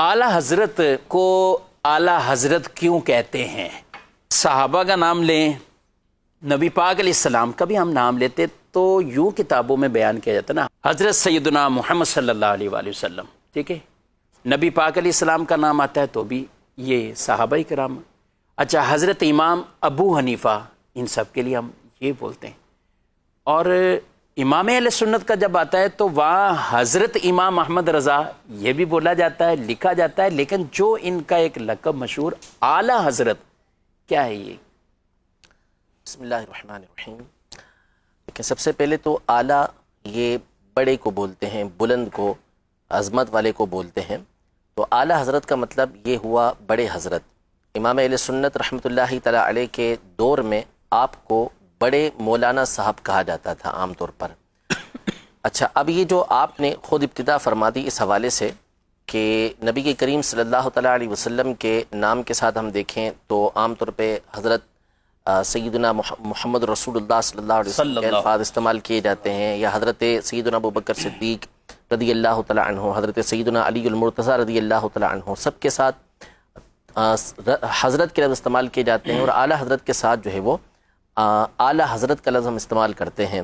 आला हजरत को आला हजरत क्यों कहते हैं? सहाबा का नाम लें, नबी पाक अलैहिस्सलाम का भी हम नाम लेते तो यूँ किताबों में बयान किया जाता ना, हजरत सैयदना मोहम्मद सल्लल्लाहु अलैहि वसल्लम, ठीक है। नबी पाक अलैहिस्सलाम का नाम आता है तो भी ये सहाबाए किराम। अच्छा, हजरत इमाम अबू हनीफ़ा, इन सब के लिए हम ये बोलते हैं। और इमाम अहले सुन्नत का जब आता है तो वहाँ हज़रत इमाम अहमद रज़ा ये भी बोला जाता है, लिखा जाता है, लेकिन जो इनका एक लक़ब मशहूर आला हज़रत, क्या है ये? बिस्मिल्लाहिर्रहमानिर्रहीम। लेकिन सबसे पहले तो आला ये बड़े को बोलते हैं, बुलंद को, अज़मत वाले को बोलते हैं। तो आला हज़रत का मतलब ये हुआ बड़े हज़रत। इमाम अहले सुन्नत रहमतुल्लाहि तआला अलैह के दौर में आपको बड़े मौलाना साहब कहा जाता था आम तौर पर। अच्छा, अब ये जो आपने ख़ुद इब्तिदा फरमा दी इस हवाले से कि नबी के करीम सल्लल्लाहु तआला अलैहि वसल्लम के नाम के साथ हम देखें तो आम तौर पे हज़रत सैयदना मोहम्मद रसूलुल्लाह सल्लल्लाहु अलैहि वसल्लम के अल्फाज इस्तेमाल किए जाते हैं, या हज़रत सैयदना अबू बकर सिद्दीक़ रदी अल्लाह तआला अन्हु, हज़रत सैयदना अली अल मुर्तज़ा रदी अल्लाह तआला अन्हु, सब के साथ हज़रत के लफ्ज़ इस्तेमाल किए जाते हैं। और आला हज़रत के साथ जो है वो आला हज़रत का लफ्ज़ हम इस्तेमाल करते हैं।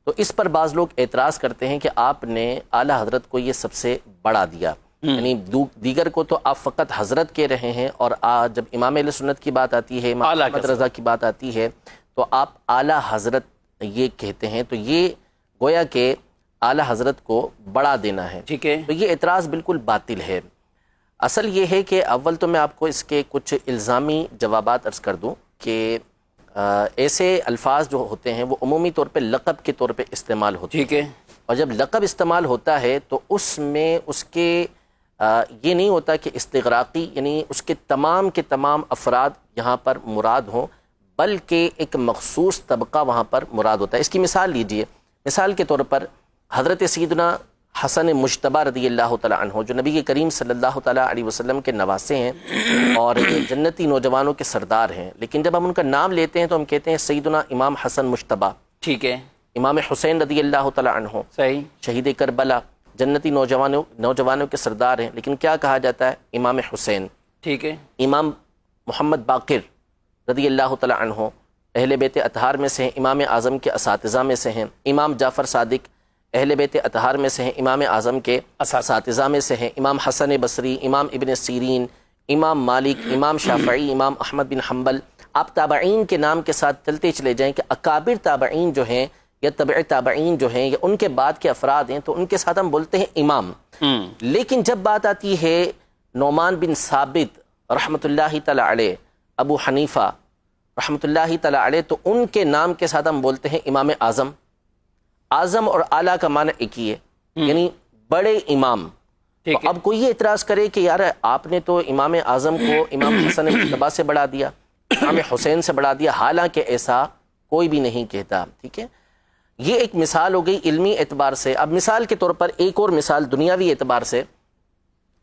तो इस पर बाज़ लोग एतराज़ करते हैं कि आपने आला हज़रत को ये सबसे बड़ा दिया, यानी दीगर को तो आप फ़कत हज़रत कह रहे हैं, और जब इमाम अहले सुन्नत की बात आती है, इमाम अहमद रज़ा की बात आती है, तो आप आला हज़रत ये कहते हैं। तो ये गोया के आला हज़रत को बड़ा देना है, ठीक है। तो ये एतराज़ बिल्कुल बातिल है। असल ये है कि अव्वल तो मैं आपको इसके कुछ इल्ज़ामी जवाबात अर्ज़ कर दूँ कि ऐसे अल्फाज जो होते हैं वो उमूमी तौर पे लक़ब के तौर पे इस्तेमाल होते हैं, ठीक है। और जब लक़ब इस्तेमाल होता है तो उसमें उसके ये नहीं होता कि इस्तिग़राक़ी, यानी उसके तमाम के तमाम अफराद यहाँ पर मुराद हों, बल्कि एक मख़सूस तबका वहाँ पर मुराद होता है। इसकी मिसाल लीजिए, मिसाल के तौर पर हज़रत सैयदना हसन मुज्तबा रदी अल्लाह तआला अन्हु, जो नबी के करीम सल्लल्लाहु तआला अलैहि वसल्लम के नवासे हैं और जन्नती नौजवानों के सरदार हैं, लेकिन जब हम उनका नाम लेते हैं तो हम कहते हैं सैयदना इमाम हसन मुज्तबा, ठीक है। इमाम हुसैन रदी अल्लाह तआला अन्हु, सही, शहीद करबला, जन्नती नौजवानों के सरदार हैं, लेकिन क्या कहा जाता है? इमाम हुसैन, ठीक है। इमाम मोहम्मद बाक़िर रदी अल्लाह तआला अन्हु अहले बैत अतहार में से हैं, इमाम आज़म के असातिज़ा में से हैं। इमाम जाफ़र सादिक अहले बैत अतहार में से हैं, इमाम आज़म के असातिज़ा में से हैं। इमाम हसन बसरी, इमाम इब्न सीरीन, इमाम मालिक, इमाम शाफ़ई, इमाम अहमद बिन हम्बल। आप ताबईन के नाम के साथ चलते चले जाएँ कि अकाबिर ताबईन जो हैं या तबअ ताबईन जो हैं या उनके बाद के अफराद हैं, तो उनके साथ हम बोलते हैं इमाम। लेकिन जब बात आती है नौमान बिन साबित रहमतुल्लाहि तआला अलैह, अबू हनीफ़ा रहमतुल्लाहि तआला अलैह, तो उनके नाम के साथ हम बोलते हैं इमाम आज़म। आज़म और आला का माना एक ही है, यानी बड़े इमाम। तो अब कोई ये इतराज़ करे कि यार आपने तो इमाम आज़म को इमाम हसन मुज्तबा से बढ़ा दिया, इमाम हुसैन से बढ़ा दिया, हालांकि ऐसा कोई भी नहीं कहता, ठीक है। ये एक मिसाल हो गई इल्मी एतबार से। अब मिसाल के तौर पर एक और मिसाल दुनियावी एतबार से,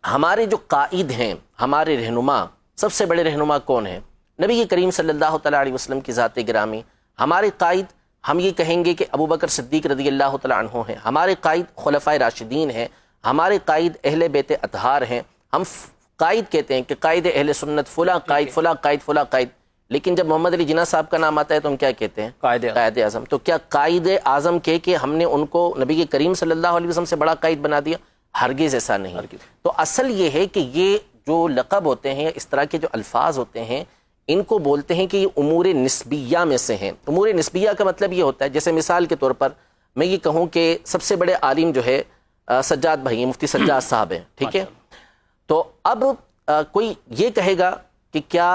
हमारे जो कायद हैं, हमारे रहनुमा, सबसे बड़े रहनुमा कौन हैं? नबी के करीम सल्लल्लाहु तआला अलैहि वसल्लम की ज़ात गिरामी। हमारे कायद हम ये कहेंगे कि अबू बकर सिद्दीक़ रदी अल्लाह तआला अन्हु हैं। हमारे कायद खुलफ़ाए राशिदीन हैं। हमारे कायद अहले बैत अतहार हैं। हम कायद कहते हैं कि कायद अहले सुन्नत फ़ुला कायद, फ़ुला कायद, फ़ुला कायद। लेकिन जब मोहम्मद अली जिन्ना साहब का नाम आता है तो हम क्या कहते हैं? कायद आज़म। तो क्या कायद आज़म कह के हमने उनको नबी के करीम सल्लल्लाहु अलैहि वसल्लम से बड़ा कायद बना दिया? हरगिज़ ऐसा नहीं। तो असल ये है कि ये जो लक़ब होते हैं, इस तरह के जो अल्फाज होते हैं, इनको बोलते हैं कि ये उमूर निस्बिया में से हैं। उमूर निस्बिया का मतलब ये होता है, जैसे मिसाल के तौर पर मैं ये कहूँ कि सबसे बड़े आलिम जो है सज्जाद भाई, मुफ्ती सज्जाद साहब हैं, ठीक है। तो अब कोई ये कहेगा कि क्या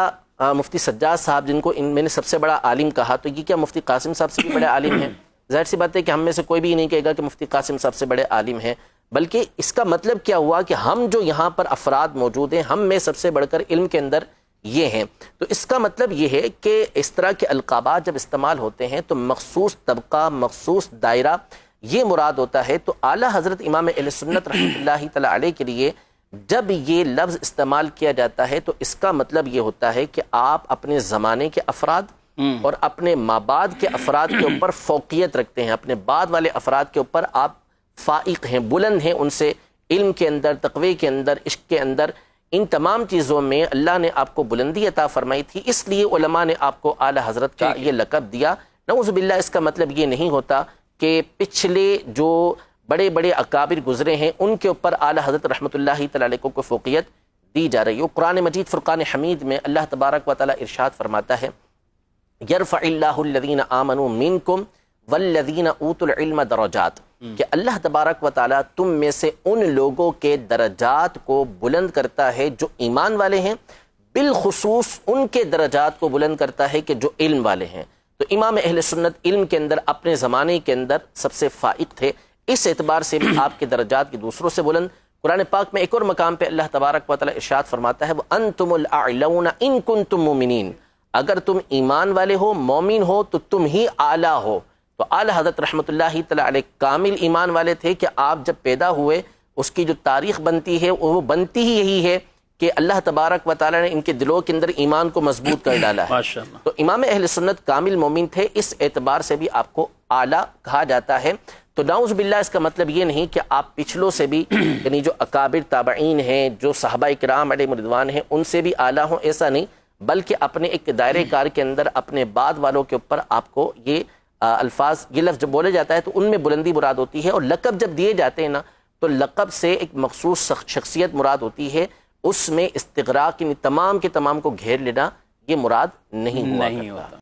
मुफ्ती सज्जाद साहब, जिनको मैंने सबसे बड़ा आलिम कहा, तो ये क्या मुफ्ती कासिम साहब से भी बड़े आलिम हैं? ज़ाहिर सी बात है कि हम में से कोई भी नहीं कहेगा कि मुफ्ती कासिम साहब से बड़े आलिम हैं। बल्कि इसका मतलब क्या हुआ कि हम जो यहाँ पर अफराद मौजूद हैं, हम में सबसे बढ़कर इल्म के अंदर ये हैं। तो इसका मतलब ये है कि इस तरह के अलकाबात जब इस्तेमाल होते हैं तो मखसूस तबका, मखसूस दायरा ये मुराद होता है। तो आला हज़रत इमाम अहले सुन्नत रहमतुल्लाहि तआला अलैह के लिए जब ये लफ्ज़ इस्तेमाल किया जाता है तो इसका मतलब ये होता है कि आप अपने ज़माने के अफराद और अपने माबाद के अफराद के ऊपर फ़ौक़ियत रखते हैं, अपने बाद वाले अफराद के ऊपर आप फ़ाइक़ हैं, बुलंद हैं उनसे علم کے اندر، تقوی کے اندر، عشق کے اندر، ان تمام چیزوں میں اللہ نے آپ کو بلندی عطا فرمائی تھی، اس لیے علماء نے آپ کو اعلیٰ حضرت کا یہ لقب دیا۔ نعوذ باللہ اس کا مطلب یہ نہیں ہوتا کہ پچھلے جو بڑے بڑے اکابر گزرے ہیں ان کے اوپر اعلیٰ حضرت رحمۃ اللہ تعالی علیہ کو فوقیت دی جا رہی ہے۔ قرآن مجید فرقان حمید میں اللہ تبارک و تعالی ارشاد فرماتا ہے یرفع اللہ الذین آمنوا منکم والذین اوتوا العلم درجات، کہ اللہ تبارک و تعالی تم میں سے ان لوگوں کے درجات کو بلند کرتا ہے جو ایمان والے ہیں، بالخصوص ان کے درجات کو بلند کرتا ہے کہ جو علم والے ہیں۔ تو امام اہل سنت علم کے اندر اپنے زمانے کے اندر سب سے فائق تھے، اس اعتبار سے بھی آپ کے درجات کی دوسروں سے بلند۔ قرآن پاک میں ایک اور مقام پہ اللہ تبارک و تعالی ارشاد فرماتا ہے وَأَنْتُمُ الْأَعْلَوْنَ إِن كُنْتُم مُؤْمِنِينَ، اگر تم ایمان والے ہو، مومن ہو تو تم ہی اعلیٰ ہو۔ تو اعلیٰ حضرت رحمۃ اللہ تعالی علیہ کامل ایمان والے تھے کہ آپ جب پیدا ہوئے اس کی جو تاریخ بنتی ہے وہ بنتی ہی یہی ہے کہ اللہ تبارک و تعالی نے ان کے دلوں کے اندر ایمان کو مضبوط کر ڈالا ہے۔ ماشاءاللہ۔ تو امام اہل سنت کامل مومن تھے، اس اعتبار سے بھی آپ کو اعلیٰ کہا جاتا ہے۔ تو نعوذ باللہ اس کا مطلب یہ نہیں کہ آپ پچھلوں سے بھی یعنی جو اکابر تابعین ہیں، جو صحابہ کرام علیہم رضوان ہیں، ان سے بھی اعلیٰ ہوں، ایسا نہیں، بلکہ اپنے ایک دائرے کار کے اندر اپنے بعد والوں کے اوپر آپ کو یہ الفاظ، یہ لفظ جب بولے جاتا ہے تو ان میں بلندی مراد ہوتی ہے، اور لقب جب دیے جاتے ہیں نا تو لقب سے ایک مخصوص شخصیت مراد ہوتی ہے، اس میں استغراق، تمام کے تمام کو گھیر لینا یہ مراد نہیں ہوا کرتا۔